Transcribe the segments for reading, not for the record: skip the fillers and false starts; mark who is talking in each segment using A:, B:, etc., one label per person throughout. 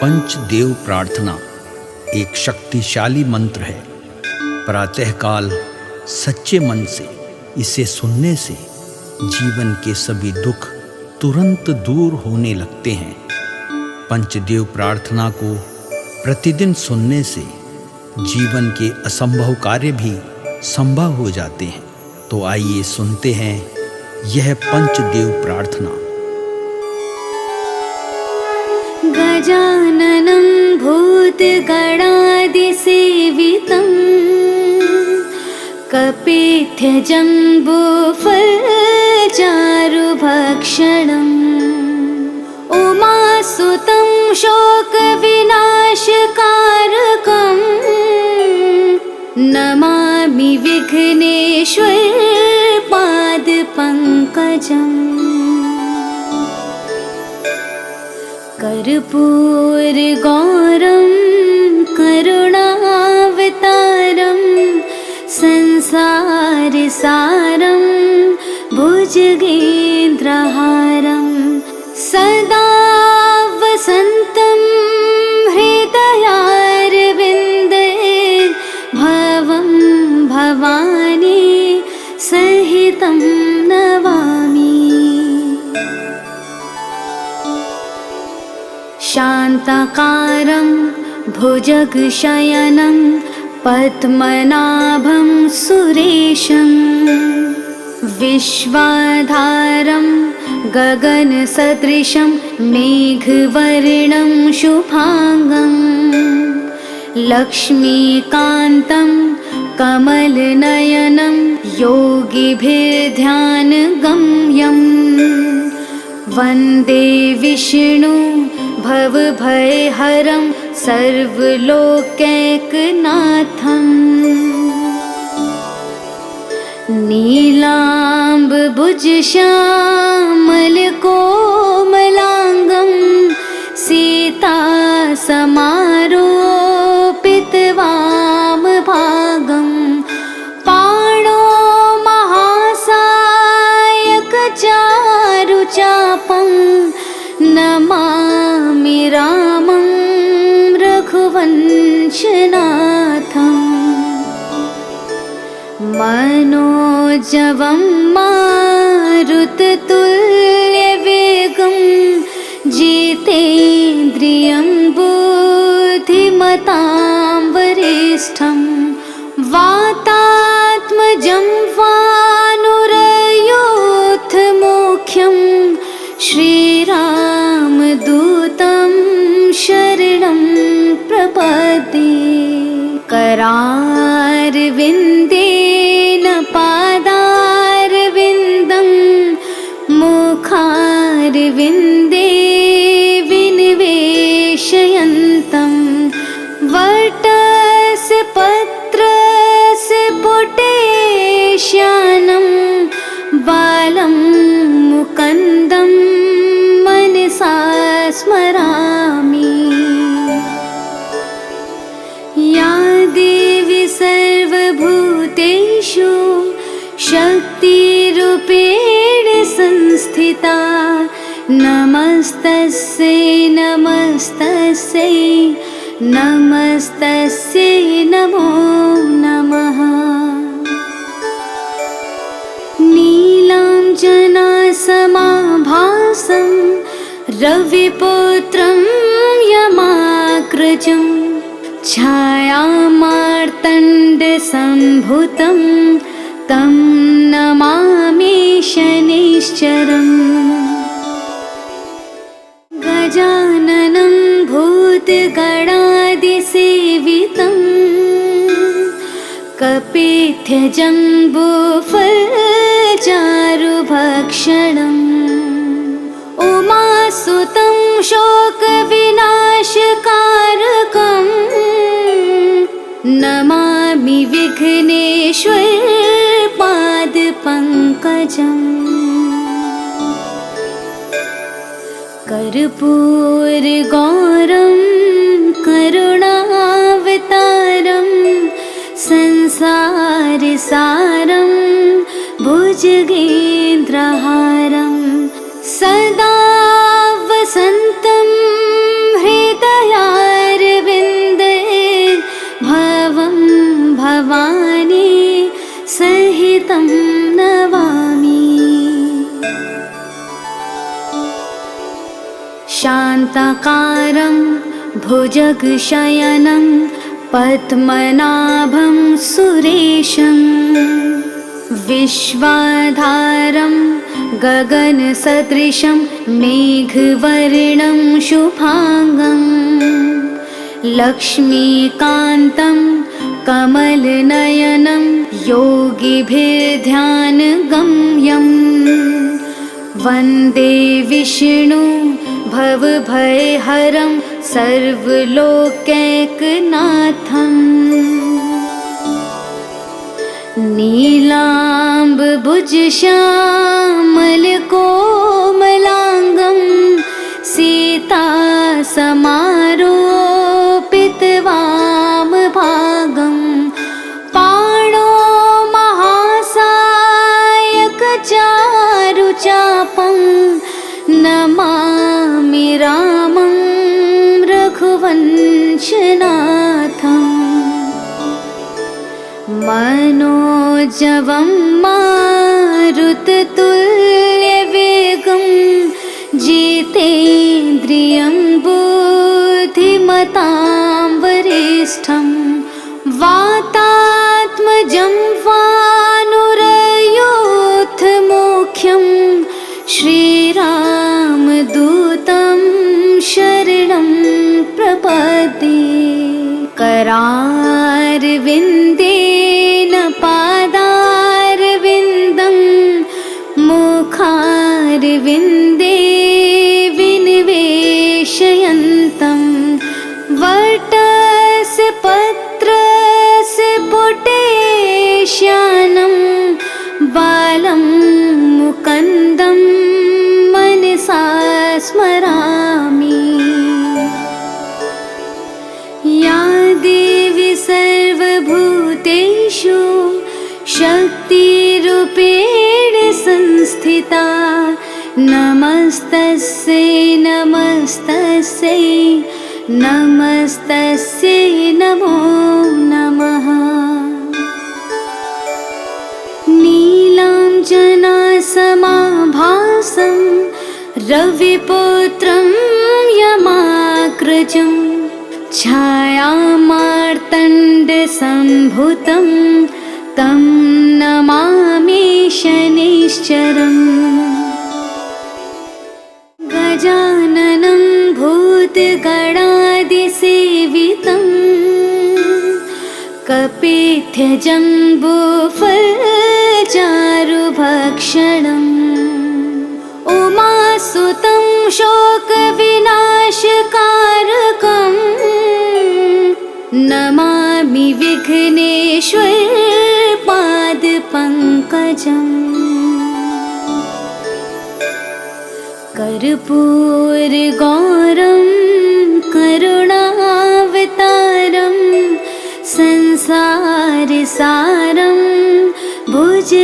A: पंचदेव प्रार्थना एक शक्तिशाली मंत्र है। प्रातःकाल सच्चे मन से इसे सुनने से जीवन के सभी दुख तुरंत दूर होने लगते हैं। पंचदेव प्रार्थना को प्रतिदिन सुनने से जीवन के असंभव कार्य भी संभव हो जाते हैं। तो आइए सुनते हैं यह पंचदेव प्रार्थना।
B: गजाननं भूतगणादिसेवितं कपित्थजम्बूफलचारुभक्षणम् उमासुतं शोकविनाशकारकम् नमामि विघ्नेश्वर पादपङ्कजम्। कर्पूरगौरं करुणावतारं संसारसारं भुजगेन्द्रहारं सदा वसन्तं हृदयारविन्दे भवं भवानी सहितं नमामि। शान्ताकारं भुजगशयनं पद्मनाभं सुरेशं विश्वाधारं गगनसदृशं मेघवर्णं शुभांगं लक्ष्मीकान्तं कमलनयनं योगिभिर्ध्यानगम्यं वन्दे विष्णु भवभयहरं सर्वलोकैकनाथम्। नीलाम्बुजश्यामलकोमलाङ्गं सीतासमारोपितवामभागं पाणो महासायकचारुचापं नमामि रामं रघुवंशनाथम्। मनोजवं मारुततुल्यवेगं जितेन्द्रियं बुद्धिमतां वरिष्ठं वातात्मजं वानुरयूथमुख्यं श्रीरामदूतं शरणं प्रपद्ये। करारविन्देन पादारविन्दं मुखारविन्दे विनिवेशयन्तं वटस्य पत्रस्य पुटेश्यानं बालं मुकुन्दं मनसा स्मरामि। या देवी सर्वभूतेषु शक्तिरूपेण संस्थिता नमस्तस्यै नमस्तस्यै नमस्तस्यै नमो नमः। नीलाञ्जनासमाभासं रविपुत्रं यमाग्रजं छायामार्तण्डसम्भुतं तं नमामि शनैश्चरम्। गजाननं भूतगणादिसेवितं कपित्थजम्बूफलचारुभक्षणम् उमासुतं शोकविनाशकारकम् नमामि विघ्नेश्वर पादपङ्कजम्। कर्पूरगौरं करुणावतारं संसारसारं भुजगेन्द्रहारं सदा वसन्तं हृदया शान्ताकारं भुजगशयनं पद्मनाभं सुरेशं विश्वाधारं गगनसदृशं मेघवर्णं शुभांगं लक्ष्मीकान्तं कमलनयनं योगिभिर्ध्यानगम्यं वन्दे विष्णु भवभयहरं सर्वलोकैकनाथम् नीलाम्बुजश्यामलकोमलाङ्गं सीतासमारोपितवामभागं पाणो महासायकचारुचापं नमामि रामं रघुवंशनाथम् मनोजवं मारुततुल्यवेगं जितेन्द्रियं बुद्धिमतां वरिष्ठं वातात्मजं वानुरयूथमुख्यं श्रीरामदूतं शरणं प्रपद्ये करारविन्देन पादारविन्दं मुखारविन्दे विनिवेशयन्तं वटस्य पत्रस्य पुटेश्यानं बालं मुकुन्दं मनसा स्मरामि। या देवी सर्वभूतेषु शक्तिरूपेण संस्थिता नमस्तस्यै नमस्तस्यै नमस्तस्यै नमो नमः। नीलाञ्जनासमाभासं रविपुत्रं यमाग्रजं छायामार्तण्डसम्भुतं तं नमामि शनैश्चरम् गजाननं भूतगणादिसेवितं कपित्थजम्बूफलचारुभक्षणम् उमासुतं शोकविनाशकारकं नमामि विघ्नेश्वरपादपङ्कजम् कर्पूरगौरं करुणावतारं संसारसारं भुजगेन्द्रहारं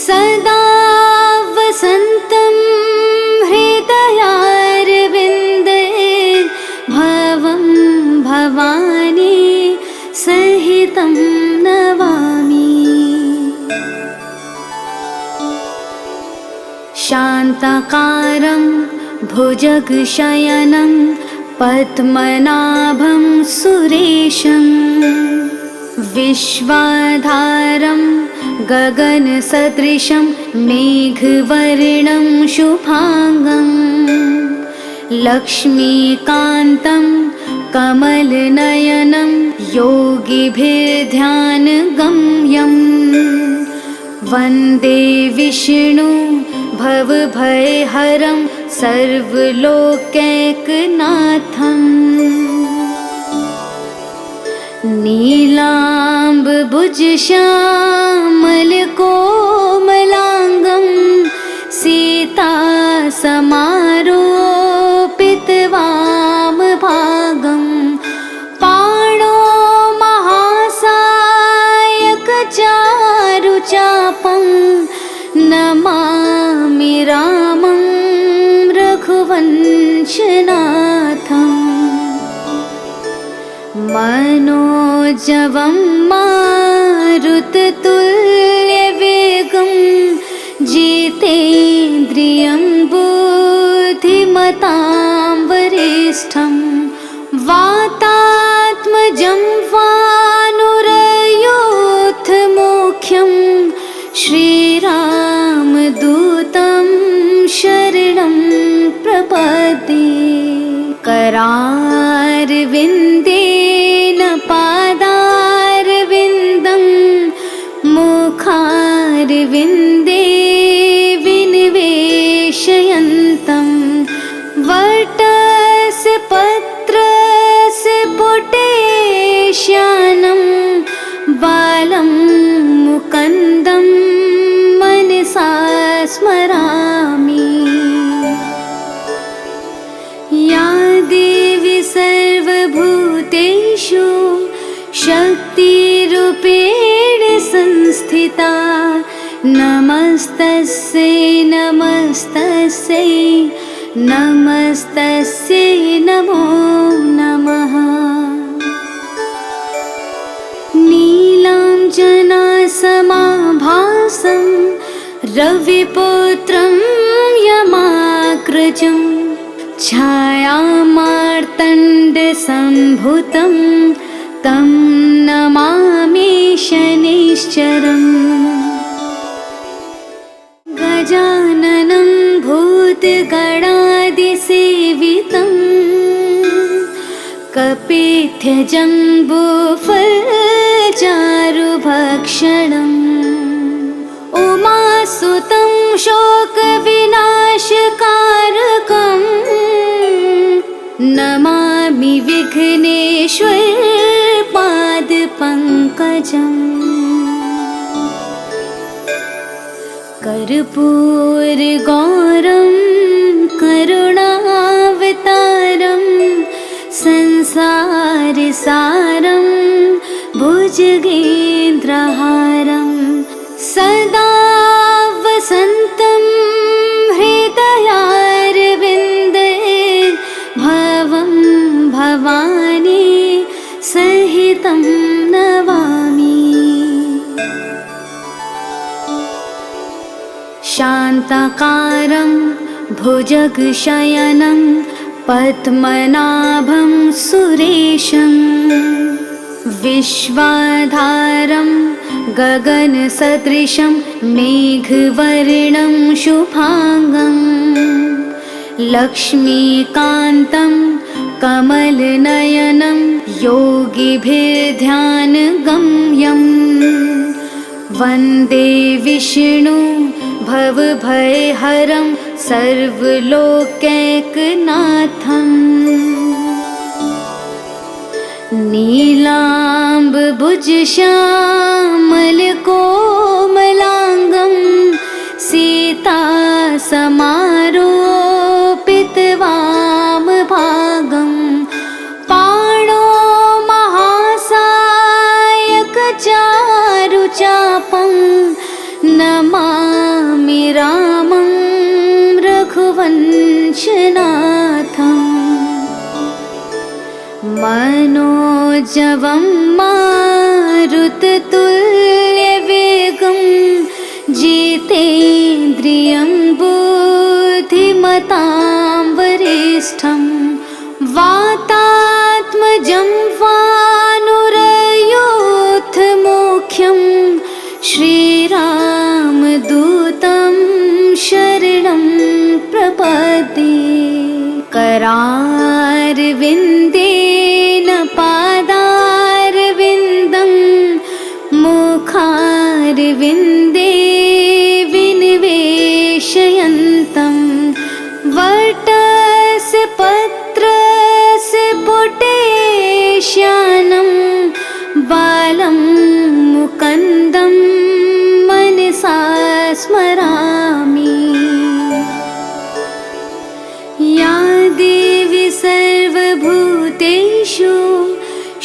B: सदा वसन्तं हृदयारविन्दे भवं भवानी सहितं नमामि। शान्ताकारं भुजगशयनं पद्मनाभं सुरेशं विश्वाधारं गगनसदृशं मेघवर्णं शुभांगं लक्ष्मीकान्तं कमलनयनं योगिभिर्ध्यानगम्यं वन्दे विष्णु भवभयहरं सर्वलोकैकनाथम् नीलाम्बुजश्यामलकोमलाङ्गं सीतासमारोपितवामभागं पाणो महासायकचारुचापं नमामि रामं रघुवंशनाथम् मनोजवं मारुततुल्यवेगं जितेन्द्रियं धीमतां वरिष्ठं वातात्मजं वानुरयोधमुख्यं श्रीरामदूतं शरणं प्रपद्ये। करारविन्देन पादारविन्दं मुखारविन्दे विनिवेशयन्तं वटस्य पत्रस्य पुटेश्यानं बालं मुकुन्दं मनसा स्मरामि। या देवी सर्वभूतेषु शक्तिरूपेण संस्थिता नमस्तस्यै नमस्तस्यै नमस्तस्यै नमो नमः। नीलाञ्जनासमाभासं रविपुत्रं यमाग्रजं छायामार्तण्डसम्भुतं तं नमामि शनैश्चरम्। गजाननं भूतगणादिसेवितं कपित्थजम्बूफलचारुभक्षणम् उमासुतं शोकविनाशकारकं नमामि विघ्नेश्वरपादपङ्कजम्। कर्पूरगौरं करुणावतारं संसारसारं भुजगेन्द्रहारं सदा वसन्तं हृदयारविन्दे भवं भवानी सहितं नमामि। शान्ताकारं भुजगशयनं पद्मनाभं सुरेशं विश्वाधारं गगनसदृशं मेघवर्णं शुभांगं लक्ष्मीकान्तं कमलनयनं योगिभिर्ध्यानगम्यं वन्दे विष्णु भवभयहरं सर्वलोकैकनाथम्। नीलाम्बुजश्यामलकोमलाङ्गं सीतासमारोपितवामभागं पाणो महासायकचारुचापं नमामि रामं रघुवंशनाथम्। मनोजवं मारुततुल्यवेगं जितेन्द्रियं बुद्धिमतां वरिष्ठं वातात्मजं वानुरयोधमुख्यं श्रीरामदूतं शरणं प्रपद्ये। करारविन्देन पादारविन्दं मुखारविन्दे विनिवेशयन्तं वटस्य पत्रस्य पुटेश्यानं बालं मुकुन्दं मनसा स्मरामि। या देवी सर्वभूतेषु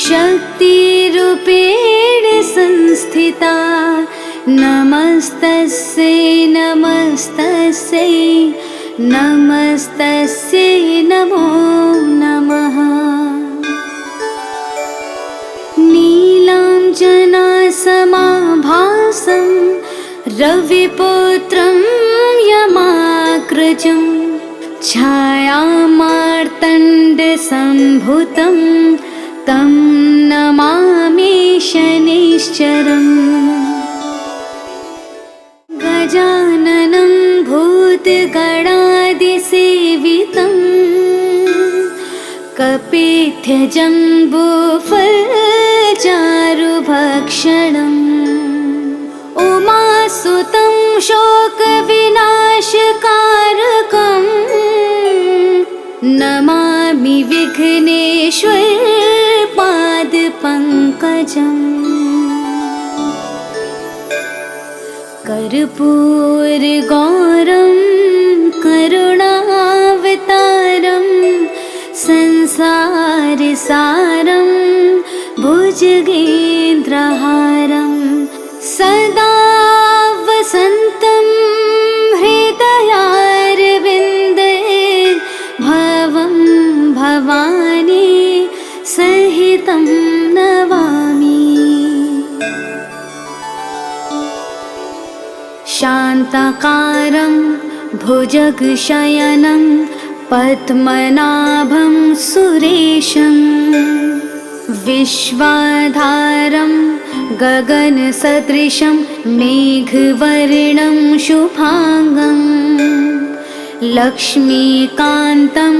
B: शक्तिरूपेण संस्थिता नमस्तस्यै नमस्तस्यै नमस्तस्यै नमो नमः। नीलाञ्जनासमाभासं रविपुत्रं यमाग्रजं छायामार्तण्डसम्भुतं तं नमामि शनैश्चरम्। गजाननं भूतगणादिसेवितं कपित्थजम्बूफलचारुभक्षणम्। उमासुतं शोकविनाशकारकम् नमामि विघ्नेश्वर पादपङ्कजम्। कर्पूरगौरं करुणावतारं संसारसारं भुजगेन्द्रहारं सदा वसन्तं हृदयारविन्दे भवं भवानी सहितं नमामि। शान्ताकारं भुजगशयनं पद्मनाभं सुरेशं विश्वाधारं गगनसदृशं मेघवर्णं शुभांगं लक्ष्मीकान्तं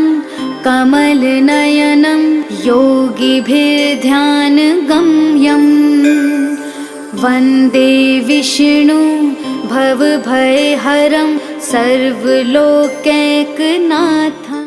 B: कमलनयनं योगिभिर्ध्यानगम्यं वन्दे विष्णु भवभयहरं सर्वलोकैकनाथम्।